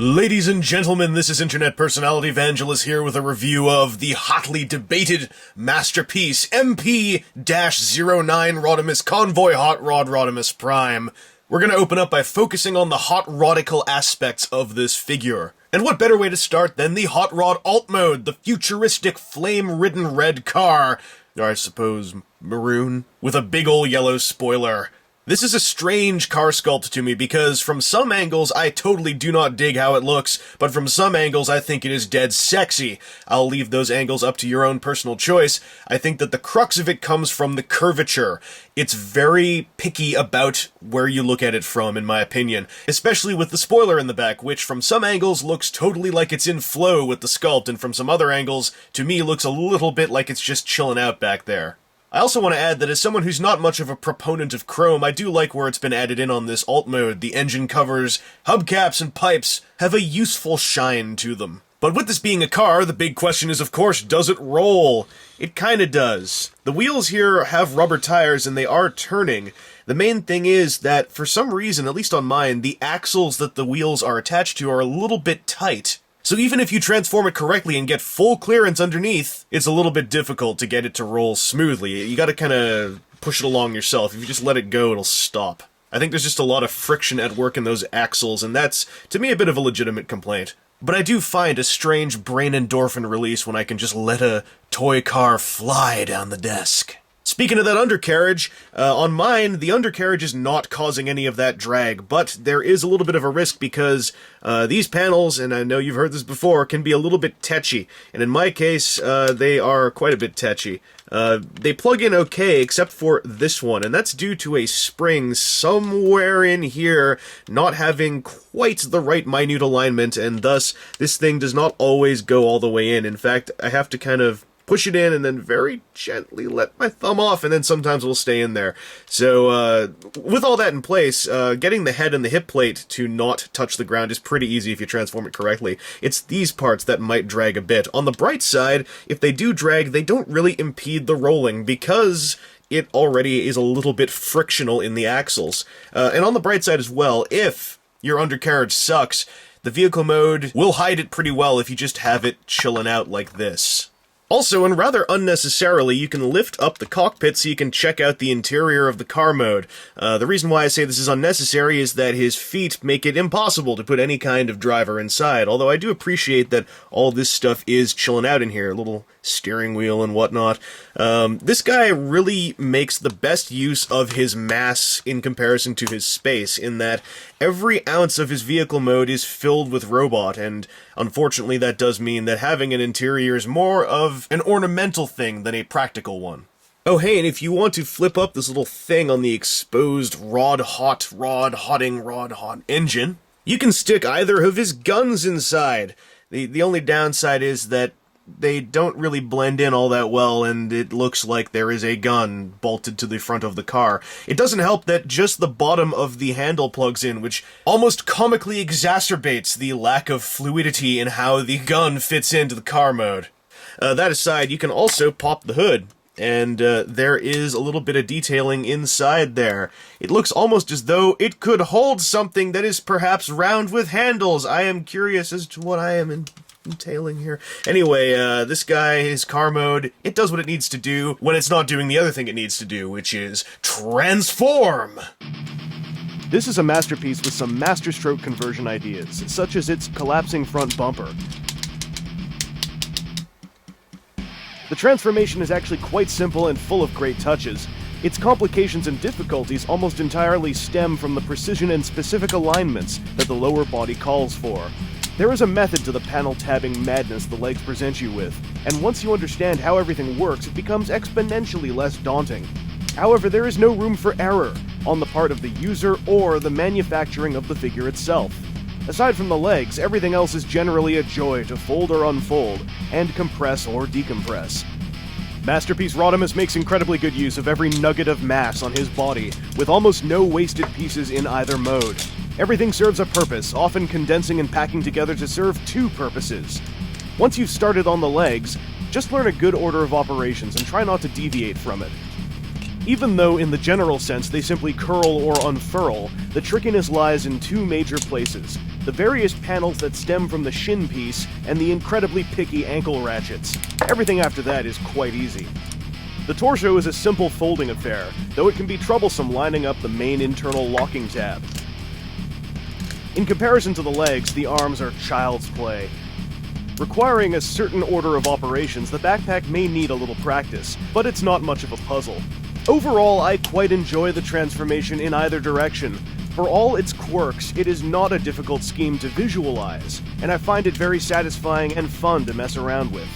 Ladies and gentlemen, this is internet personality Vangelus here with a review of the hotly debated masterpiece MP-09 Rodimus Convoy Hot Rod Rodimus Prime. We're going to open up by focusing on the hot rodical aspects of this figure. And what better way to start than the Hot Rod Alt Mode, the futuristic flame-ridden red car, or I suppose maroon, with a big ol' yellow spoiler. This is a strange car sculpt to me because from some angles I totally do not dig how it looks, but from some angles I think it is dead sexy. I'll leave those angles up to your own personal choice. I think that the crux of it comes from the curvature. It's very picky about where you look at it from, in my opinion, especially with the spoiler in the back, which from some angles looks totally like it's in flow with the sculpt, and from some other angles, to me looks a little bit like it's just chilling out back there. I also want to add that as someone who's not much of a proponent of chrome, I do like where it's been added in on this alt mode. The engine covers, hubcaps, and pipes have a useful shine to them. But with this being a car, the big question is, of course, does it roll? It kinda does. The wheels here have rubber tires and they are turning. The main thing is that, for some reason, at least on mine, the axles that the wheels are attached to are a little bit tight. So even if you transform it correctly and get full clearance underneath, it's a little bit difficult to get it to roll smoothly. You gotta kinda push it along yourself. If you just let it go, it'll stop. I think there's just a lot of friction at work in those axles, and that's, to me, a bit of a legitimate complaint. But I do find a strange brain endorphin release when I can just let a toy car fly down the desk. Speaking of that undercarriage, on mine, the undercarriage is not causing any of that drag, but there is a little bit of a risk because these panels, and I know you've heard this before, can be a little bit tetchy. And in my case, they are quite a bit tetchy. They plug in okay, except for this one, and that's due to a spring somewhere in here not having quite the right minute alignment, and thus this thing does not always go all the way in. In fact, I have to kind of push it in and then very gently let my thumb off, and then sometimes it'll stay in there. So, with all that in place, getting the head and the hip plate to not touch the ground is pretty easy if you transform it correctly. It's these parts that might drag a bit. On the bright side, if they do drag, they don't really impede the rolling because it already is a little bit frictional in the axles. And on the bright side as well, if your undercarriage sucks, the vehicle mode will hide it pretty well if you just have it chilling out like this. Also, and rather unnecessarily, you can lift up the cockpit so you can check out the interior of the car mode. The reason why I say this is unnecessary is that his feet make it impossible to put any kind of driver inside, although I do appreciate that all this stuff is chilling out in here, a little steering wheel and whatnot. This guy really makes the best use of his mass in comparison to his space, in that every ounce of his vehicle mode is filled with robot, and unfortunately that does mean that having an interior is more of an ornamental thing than a practical one. Oh hey, and if you want to flip up this little thing on the exposed rod-hot engine, you can stick either of his guns inside. The only downside is that they don't really blend in all that well, and it looks like there is a gun bolted to the front of the car. It doesn't help that just the bottom of the handle plugs in, which almost comically exacerbates the lack of fluidity in how the gun fits into the car mode. That aside, you can also pop the hood, and there is a little bit of detailing inside there. It looks almost as though it could hold something that is perhaps round with handles. I am curious as to what I am entailing here. Anyway, this guy, his car mode, it does what it needs to do when it's not doing the other thing it needs to do, which is transform! This is a masterpiece with some masterstroke conversion ideas, such as its collapsing front bumper. The transformation is actually quite simple and full of great touches. Its complications and difficulties almost entirely stem from the precision and specific alignments that the lower body calls for. There is a method to the panel tabbing madness the legs present you with, and once you understand how everything works, it becomes exponentially less daunting. However, there is no room for error on the part of the user or the manufacturing of the figure itself. Aside from the legs, everything else is generally a joy to fold or unfold, and compress or decompress. Masterpiece Rodimus makes incredibly good use of every nugget of mass on his body, with almost no wasted pieces in either mode. Everything serves a purpose, often condensing and packing together to serve two purposes. Once you've started on the legs, just learn a good order of operations and try not to deviate from it. Even though in the general sense they simply curl or unfurl, the trickiness lies in two major places: the various panels that stem from the shin piece and the incredibly picky ankle ratchets. Everything after that is quite easy. The torso is a simple folding affair, though it can be troublesome lining up the main internal locking tab. In comparison to the legs, the arms are child's play. Requiring a certain order of operations, the backpack may need a little practice, but it's not much of a puzzle. Overall, I quite enjoy the transformation in either direction. For all its quirks, it is not a difficult scheme to visualize, and I find it very satisfying and fun to mess around with.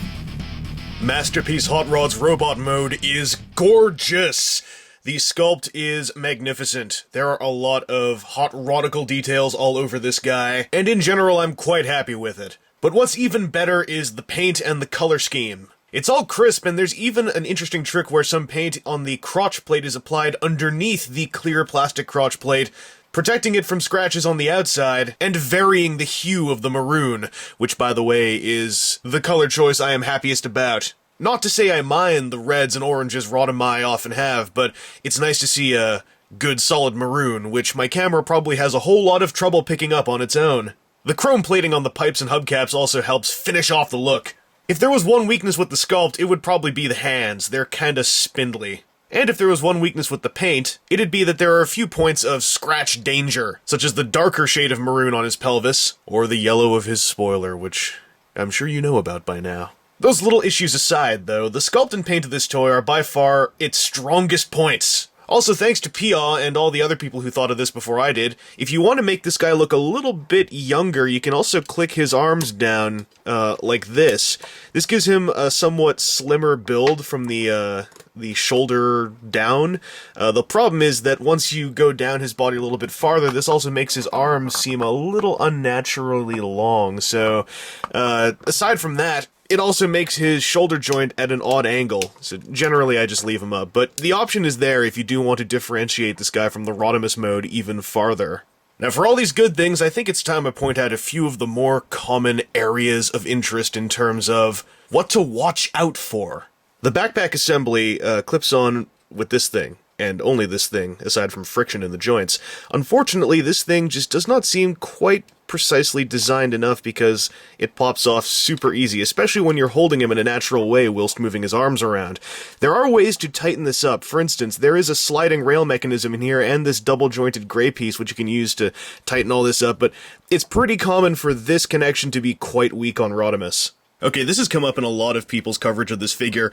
Masterpiece Hot Rod's robot mode is gorgeous! The sculpt is magnificent. There are a lot of hot rodical details all over this guy, and in general I'm quite happy with it. But what's even better is the paint and the color scheme. It's all crisp, and there's even an interesting trick where some paint on the crotch plate is applied underneath the clear plastic crotch plate, protecting it from scratches on the outside, and varying the hue of the maroon, which, by the way, is the color choice I am happiest about. Not to say I mind the reds and oranges Rodimi often have, but it's nice to see a good solid maroon, which my camera probably has a whole lot of trouble picking up on its own. The chrome plating on the pipes and hubcaps also helps finish off the look. If there was one weakness with the sculpt, it would probably be the hands. They're kinda spindly. And if there was one weakness with the paint, it'd be that there are a few points of scratch danger, such as the darker shade of maroon on his pelvis, or the yellow of his spoiler, which I'm sure you know about by now. Those little issues aside, though, the sculpt and paint of this toy are by far its strongest points. Also, thanks to Pia and all the other people who thought of this before I did, if you want to make this guy look a little bit younger, you can also click his arms down, like this. This gives him a somewhat slimmer build from the shoulder down. The problem is that once you go down his body a little bit farther, this also makes his arms seem a little unnaturally long, so, aside from that, it also makes his shoulder joint at an odd angle, so generally I just leave him up, but the option is there if you do want to differentiate this guy from the Rodimus mode even farther. Now for all these good things, I think it's time I point out a few of the more common areas of interest in terms of what to watch out for. The backpack assembly clips on with this thing, and only this thing, aside from friction in the joints. Unfortunately, this thing just does not seem quite precisely designed enough because it pops off super easy, especially when you're holding him in a natural way whilst moving his arms around. There are ways to tighten this up. For instance, there is a sliding rail mechanism in here and this double-jointed gray piece which you can use to tighten all this up, but it's pretty common for this connection to be quite weak on Rodimus. Okay, this has come up in a lot of people's coverage of this figure.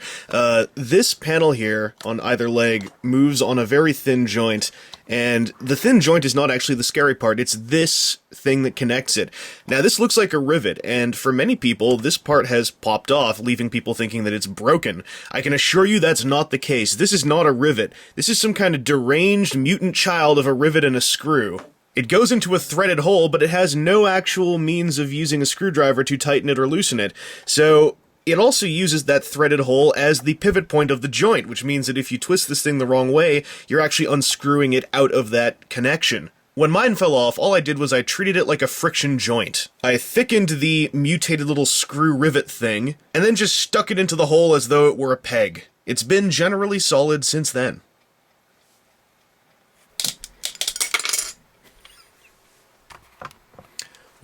This panel here on either leg moves on a very thin joint, and the thin joint is not actually the scary part, it's this thing that connects it. Now, this looks like a rivet, and for many people, this part has popped off, leaving people thinking that it's broken. I can assure you that's not the case. This is not a rivet. This is some kind of deranged mutant child of a rivet and a screw. It goes into a threaded hole, but it has no actual means of using a screwdriver to tighten it or loosen it. So it also uses that threaded hole as the pivot point of the joint, which means that if you twist this thing the wrong way, you're actually unscrewing it out of that connection. When mine fell off, all I did was I treated it like a friction joint. I thickened the mutated little screw rivet thing, and then just stuck it into the hole as though it were a peg. It's been generally solid since then.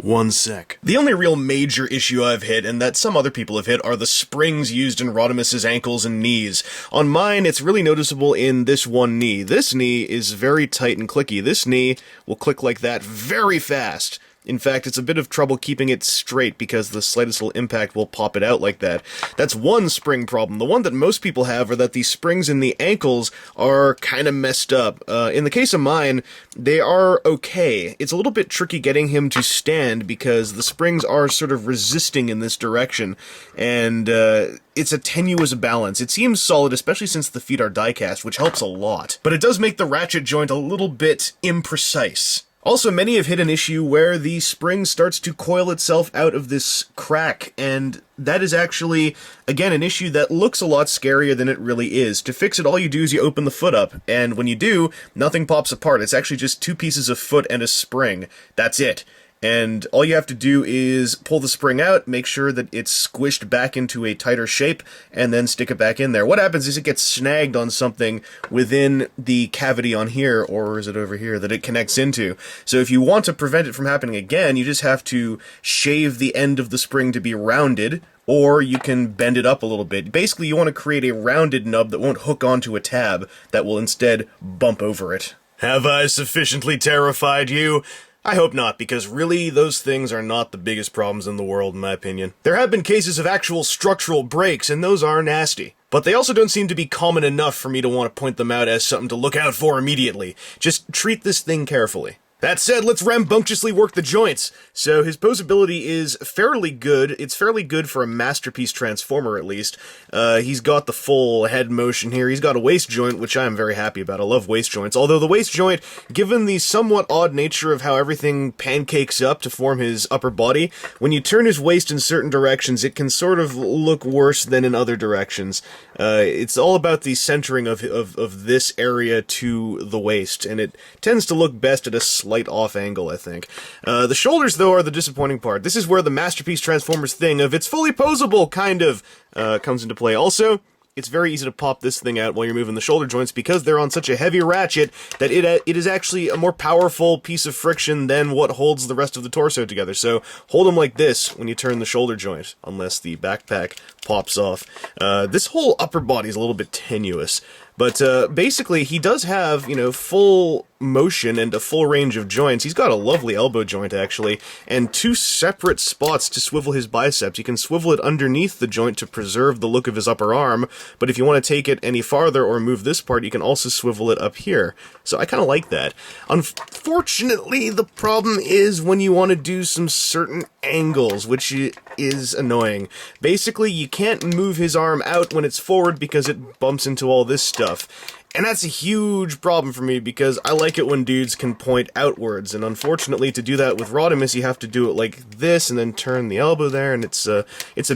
One sec. The only real major issue I've hit, and that some other people have hit, are the springs used in Rodimus's ankles and knees. On mine, it's really noticeable in this one knee. This knee is very tight and clicky. This knee will click like that very fast. In fact, it's a bit of trouble keeping it straight because the slightest little impact will pop it out like that. That's one spring problem. The one that most people have are that the springs in the ankles are kind of messed up. In the case of mine, they are okay. It's a little bit tricky getting him to stand because the springs are sort of resisting in this direction, and it's a tenuous balance. It seems solid, especially since the feet are die-cast, which helps a lot. But it does make the ratchet joint a little bit imprecise. Also, many have hit an issue where the spring starts to coil itself out of this crack, and that is actually, again, an issue that looks a lot scarier than it really is. To fix it, all you do is you open the foot up, and when you do, nothing pops apart. It's actually just two pieces of foot and a spring. That's it. And all you have to do is pull the spring out, make sure that it's squished back into a tighter shape, and then stick it back in there. What happens is it gets snagged on something within the cavity on here, or is it over here, that it connects into. So if you want to prevent it from happening again, you just have to shave the end of the spring to be rounded, or you can bend it up a little bit. Basically, you want to create a rounded nub that won't hook onto a tab, that will instead bump over it. Have I sufficiently terrified you? I hope not, because really, those things are not the biggest problems in the world, in my opinion. There have been cases of actual structural breaks, and those are nasty. But they also don't seem to be common enough for me to want to point them out as something to look out for immediately. Just treat this thing carefully. That said, let's rambunctiously work the joints. So his posability is fairly good. It's fairly good for a masterpiece transformer, at least. He's got the full head motion here. He's got a waist joint, which I'm very happy about. I love waist joints. Although the waist joint, given the somewhat odd nature of how everything pancakes up to form his upper body, when you turn his waist in certain directions, it can sort of look worse than in other directions. It's all about the centering of this area to the waist, and it tends to look best at a slight off angle, I think. The shoulders, though, are the disappointing part. This is where the Masterpiece Transformers thing of it's fully posable, kind of, comes into play. Also, it's very easy to pop this thing out while you're moving the shoulder joints because they're on such a heavy ratchet that it is actually a more powerful piece of friction than what holds the rest of the torso together. So hold them like this when you turn the shoulder joint, unless the backpack pops off. This whole upper body is a little bit tenuous. But basically, he does have, full motion and a full range of joints. He's got a lovely elbow joint, actually, and two separate spots to swivel his biceps. You can swivel it underneath the joint to preserve the look of his upper arm, but if you want to take it any farther or move this part, you can also swivel it up here. So I kind of like that. Unfortunately, the problem is when you want to do some certain angles, which is annoying. Basically, you can't move his arm out when it's forward because it bumps into all this stuff. And that's a huge problem for me because I like it when dudes can point outwards, and unfortunately to do that with Rodimus you have to do it like this and then turn the elbow there, and it's a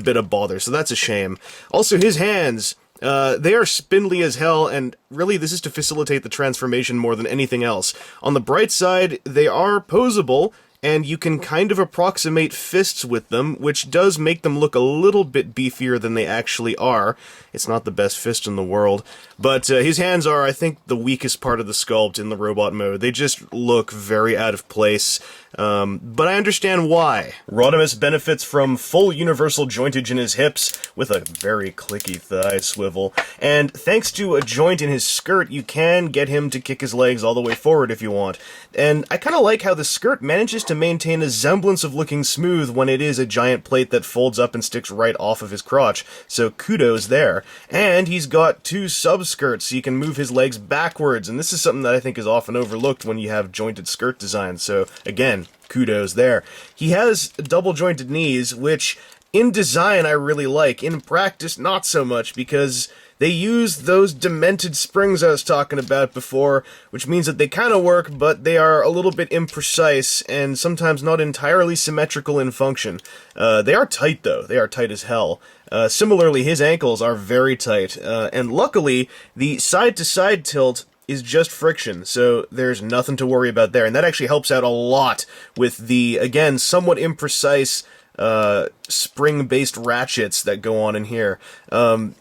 bit of bother, so that's a shame. Also, his hands, they are spindly as hell, and really this is to facilitate the transformation more than anything else. On the bright side, they are posable, and you can kind of approximate fists with them, which does make them look a little bit beefier than they actually are. It's not the best fist in the world, but his hands are, I think, the weakest part of the sculpt in the robot mode. They just look very out of place, but I understand why. Rodimus benefits from full universal jointage in his hips, with a very clicky thigh swivel, and thanks to a joint in his skirt, you can get him to kick his legs all the way forward if you want. And I kind of like how the skirt manages to maintain a semblance of looking smooth when it is a giant plate that folds up and sticks right off of his crotch, so kudos there. And he's got two sub-skirts, so you can move his legs backwards, and this is something that I think is often overlooked when you have jointed skirt designs, so again, kudos there. He has double-jointed knees, which in design I really like. In practice, not so much, because they use those demented springs I was talking about before, which means that they kind of work, but they are a little bit imprecise and sometimes not entirely symmetrical in function. They are tight, though. They are tight as hell. Similarly, his ankles are very tight, and luckily, the side-to-side tilt is just friction, so there's nothing to worry about there, and that actually helps out a lot with the, again, somewhat imprecise spring-based ratchets that go on in here.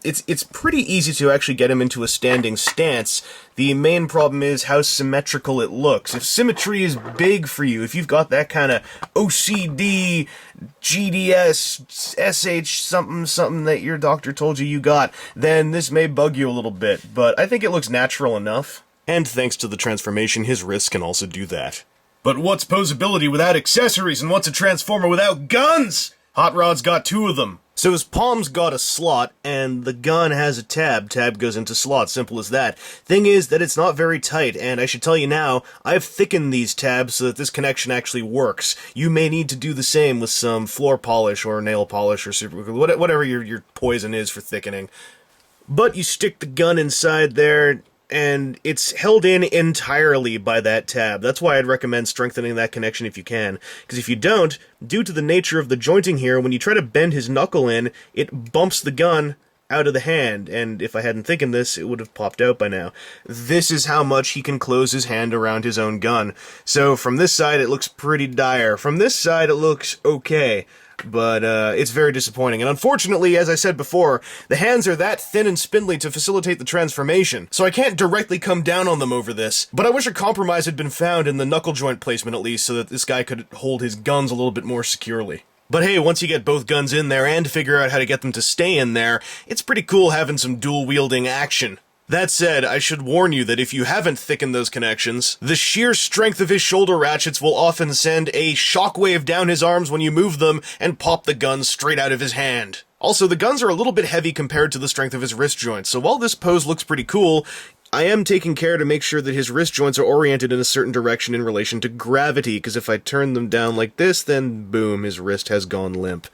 It's pretty easy to actually get him into a standing stance. The main problem is how symmetrical it looks. If symmetry is big for you, if you've got that kind of OCD, GDS, SH something that your doctor told you got, then this may bug you a little bit, but I think it looks natural enough. And thanks to the transformation, his wrists can also do that. But what's posability without accessories, and what's a transformer without guns? Hot Rod's got two of them. So his palm's got a slot, and the gun has a tab. Tab goes into slot, simple as that. Thing is that it's not very tight, and I should tell you now, I've thickened these tabs so that this connection actually works. You may need to do the same with some floor polish or nail polish or super glue, whatever your poison is for thickening. But you stick the gun inside there, and it's held in entirely by that tab. That's why I'd recommend strengthening that connection if you can. Because if you don't, due to the nature of the jointing here, when you try to bend his knuckle in, it bumps the gun out of the hand, and if I hadn't thickened this, it would have popped out by now. This is how much he can close his hand around his own gun. So from this side, it looks pretty dire. From this side, it looks okay. But it's very disappointing. And unfortunately, as I said before, the hands are that thin and spindly to facilitate the transformation, so I can't directly come down on them over this. But I wish a compromise had been found in the knuckle joint placement at least, so that this guy could hold his guns a little bit more securely. But hey, once you get both guns in there and figure out how to get them to stay in there, it's pretty cool having some dual-wielding action. That said, I should warn you that if you haven't thickened those connections, the sheer strength of his shoulder ratchets will often send a shockwave down his arms when you move them and pop the gun straight out of his hand. Also, the guns are a little bit heavy compared to the strength of his wrist joints, so while this pose looks pretty cool, I am taking care to make sure that his wrist joints are oriented in a certain direction in relation to gravity, because if I turn them down like this, then boom, his wrist has gone limp.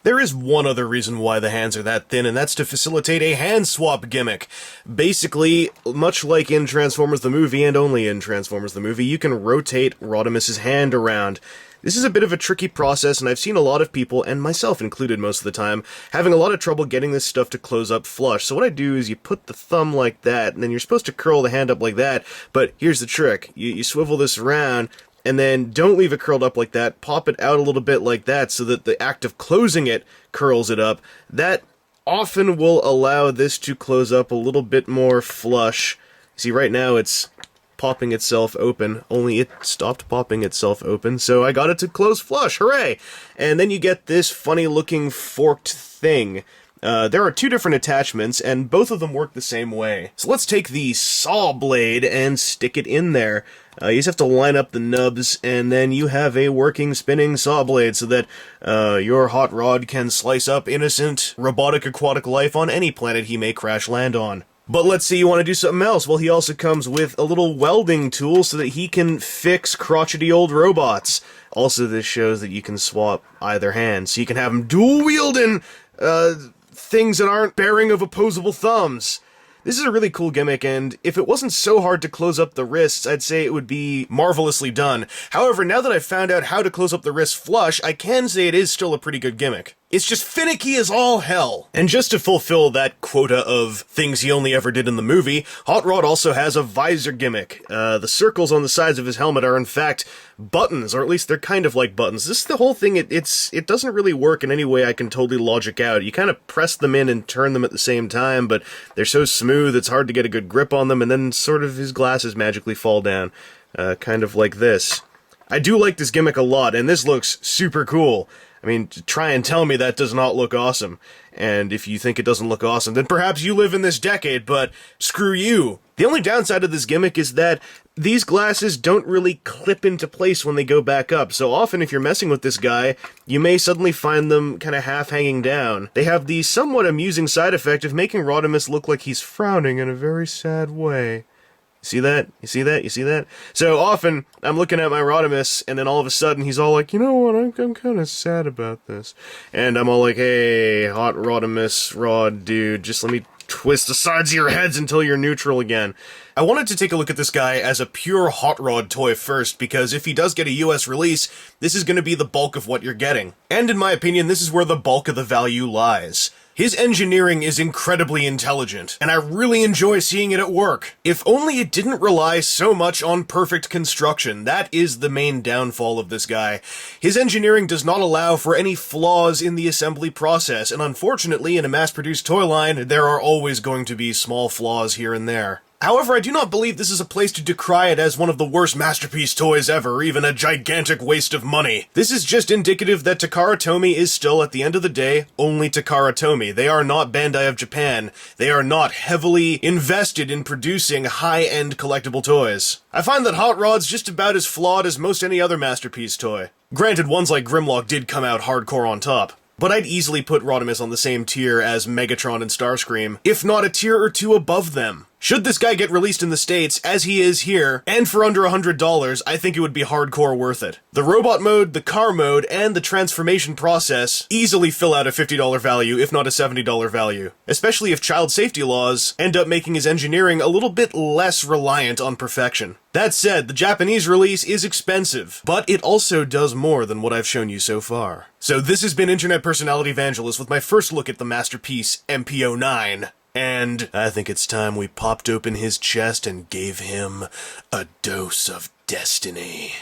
There is one other reason why the hands are that thin, and that's to facilitate a hand swap gimmick. Basically, much like in Transformers the movie, and only in Transformers the movie, you can rotate Rodimus's hand around. This is a bit of a tricky process, and I've seen a lot of people, and myself included most of the time, having a lot of trouble getting this stuff to close up flush. So what I do is you put the thumb like that, and then you're supposed to curl the hand up like that, but here's the trick. You swivel this around, and then don't leave it curled up like that, pop it out a little bit like that so that the act of closing it curls it up. That often will allow this to close up a little bit more flush. See, right now it's popping itself open, only it stopped popping itself open, so I got it to close flush, hooray! And then you get this funny looking forked thing. There are two different attachments, and both of them work the same way. So let's take the saw blade and stick it in there. You just have to line up the nubs, and then you have a working spinning saw blade so that your hot rod can slice up innocent robotic aquatic life on any planet he may crash land on. But let's say you want to do something else. Well, he also comes with a little welding tool so that he can fix crotchety old robots. Also, this shows that you can swap either hand, so you can have them dual-wielding things that aren't bearing of opposable thumbs. This is a really cool gimmick, and if it wasn't so hard to close up the wrists, I'd say it would be marvelously done. However, now that I've found out how to close up the wrists flush, I can say it is still a pretty good gimmick. It's just finicky as all hell. And just to fulfill that quota of things he only ever did in the movie, Hot Rod also has a visor gimmick. The circles on the sides of his helmet are in fact buttons, or at least they're kind of like buttons. This is the whole thing, it doesn't really work in any way I can totally logic out. You kind of press them in and turn them at the same time, but they're so smooth it's hard to get a good grip on them, and then sort of his glasses magically fall down. Kind of like this. I do like this gimmick a lot, and this looks super cool. I mean, try and tell me that does not look awesome. And if you think it doesn't look awesome, then perhaps you live in this decade, but screw you. The only downside of this gimmick is that these glasses don't really clip into place when they go back up, so often if you're messing with this guy, you may suddenly find them kind of half hanging down. They have the somewhat amusing side effect of making Rodimus look like he's frowning in a very sad way. See that? You see that? You see that? So often, I'm looking at my Rodimus, and then all of a sudden, he's all like, you know what, I'm kind of sad about this. And I'm all like, hey, hot Rodimus, Rod, dude, just let me twist the sides of your heads until you're neutral again. I wanted to take a look at this guy as a pure Hot Rod toy first, because if he does get a US release, this is going to be the bulk of what you're getting. And in my opinion, this is where the bulk of the value lies. His engineering is incredibly intelligent, and I really enjoy seeing it at work. If only it didn't rely so much on perfect construction. That is the main downfall of this guy. His engineering does not allow for any flaws in the assembly process, and unfortunately, in a mass-produced toy line, there are always going to be small flaws here and there. However, I do not believe this is a place to decry it as one of the worst masterpiece toys ever, or even a gigantic waste of money. This is just indicative that Takara Tomy is still, at the end of the day, only Takara Tomy. They are not Bandai of Japan. They are not heavily invested in producing high-end collectible toys. I find that Hot Rod's just about as flawed as most any other masterpiece toy. Granted, ones like Grimlock did come out hardcore on top. But I'd easily put Rodimus on the same tier as Megatron and Starscream, if not a tier or two above them. Should this guy get released in the States, as he is here, and for under $100, I think it would be hardcore worth it. The robot mode, the car mode, and the transformation process easily fill out a $50 value, if not a $70 value. Especially if child safety laws end up making his engineering a little bit less reliant on perfection. That said, the Japanese release is expensive, but it also does more than what I've shown you so far. So this has been Internet Personality Vangelus with my first look at the masterpiece MP-09. And I think it's time we popped open his chest and gave him a dose of destiny.